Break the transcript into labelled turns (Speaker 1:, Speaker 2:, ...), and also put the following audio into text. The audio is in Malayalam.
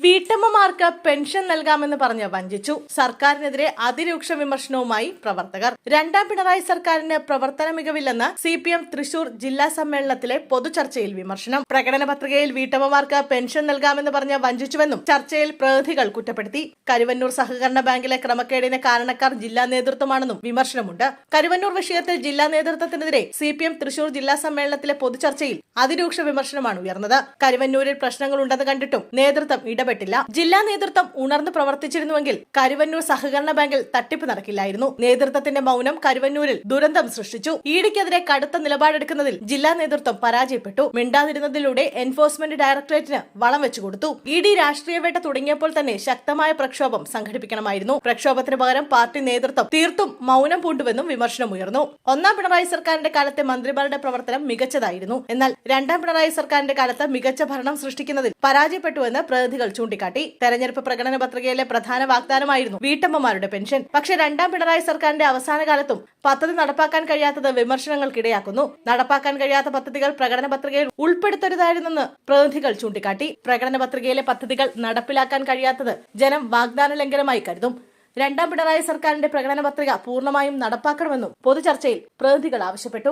Speaker 1: വീട്ടമ്മമാർക്ക് പെൻഷൻ നൽകാമെന്ന് പറഞ്ഞ് വഞ്ചിച്ചു. സർക്കാരിനെതിരെ അതിരൂക്ഷ വിമർശനവുമായി പ്രവർത്തകർ. രണ്ടാം പിണറായി സർക്കാരിന് പ്രവർത്തന മികവില്ലെന്ന് CPM തൃശൂർ ജില്ലാ സമ്മേളനത്തിലെ പൊതുചർച്ചയിൽ വിമർശനം. പ്രകടന പത്രികയിൽ വീട്ടമ്മമാർക്ക് പെൻഷൻ നൽകാമെന്ന് പറഞ്ഞ് വഞ്ചിച്ചുവെന്നും ചർച്ചയിൽ പ്രതിനിധികൾ കുറ്റപ്പെടുത്തി. കരുവന്നൂർ സഹകരണ ബാങ്കിലെ ക്രമക്കേടിന് കാരണക്കാർ ജില്ലാ നേതൃത്വമാണെന്നും വിമർശനമുണ്ട്. കരുവന്നൂർ വിഷയത്തിൽ ജില്ലാ നേതൃത്വത്തിനെതിരെ CPM തൃശൂർ ജില്ലാ സമ്മേളനത്തിലെ പൊതുചർച്ചയിൽ അതിരൂക്ഷ വിമർശനമാണ് ഉയർന്നത്. കരുവന്നൂരിൽ പ്രശ്നങ്ങളുണ്ടെന്ന് കണ്ടിട്ടും നേതൃത്വം ഇടപെട്ടില്ല. ജില്ലാ നേതൃത്വം ഉണർന്നു പ്രവർത്തിച്ചിരുന്നുവെങ്കിൽ കരുവന്നൂർ സഹകരണ ബാങ്കിൽ തട്ടിപ്പ് നടക്കില്ലായിരുന്നു. നേതൃത്വത്തിന്റെ മൗനം കരുവന്നൂരിൽ ദുരന്തം സൃഷ്ടിച്ചു. ഇഡിക്കെതിരെ കടുത്ത നിലപാടെടുക്കുന്നതിൽ ജില്ലാ നേതൃത്വം പരാജയപ്പെട്ടു. മിണ്ടാതിരുന്നതിലൂടെ എൻഫോഴ്സ്മെന്റ് ഡയറക്ടറേറ്റിന് വളം വെച്ചുകൊടുത്തു. ഇഡി രാഷ്ട്രീയ വേട്ട തുടങ്ങിയപ്പോൾ തന്നെ ശക്തമായ പ്രക്ഷോഭം സംഘടിപ്പിക്കണമായിരുന്നു. പ്രക്ഷോഭത്തിന് പകരം പാർട്ടി നേതൃത്വം തീർത്തും മൗനം പൂണ്ടുവെന്നും വിമർശനമുയർന്നു. ഒന്നാം പിണറായി സർക്കാരിന്റെ കാലത്തെ മന്ത്രിമാരുടെ പ്രവർത്തനം മികച്ചതായിരുന്നു. എന്നാൽ രണ്ടാം പിണറായി സർക്കാരിന്റെ കാലത്ത് മികച്ച ഭരണം സൃഷ്ടിക്കുന്നതിൽ പരാജയപ്പെട്ടുവെന്ന് പ്രതിനിധികൾ ചൂണ്ടിക്കാട്ടി. തെരഞ്ഞെടുപ്പ് പ്രകടന പത്രികയിലെ പ്രധാന വാഗ്ദാനമായിരുന്നു വീട്ടമ്മമാരുടെ പെൻഷൻ. പക്ഷേ രണ്ടാം പിണറായി സർക്കാരിന്റെ അവസാന കാലത്തും പദ്ധതി നടപ്പാക്കാൻ കഴിയാത്തത് വിമർശനങ്ങൾക്കിടയാക്കുന്നു. നടപ്പാക്കാൻ കഴിയാത്ത പദ്ധതികൾ പ്രകടന പത്രികയിൽ ഉൾപ്പെടുത്തരുതായിരുന്നെന്ന് പ്രതിനിധികൾ ചൂണ്ടിക്കാട്ടി. പ്രകടന പത്രികയിലെ പദ്ധതികൾ നടപ്പിലാക്കാൻ കഴിയാത്തത് ജനം വാഗ്ദാന ലംഘനമായി കരുതും. രണ്ടാം പിണറായി സർക്കാരിന്റെ പ്രകടന പത്രിക പൂർണ്ണമായും നടപ്പാക്കണമെന്നും പൊതുചർച്ചയിൽ പ്രതിനിധികൾ ആവശ്യപ്പെട്ടു.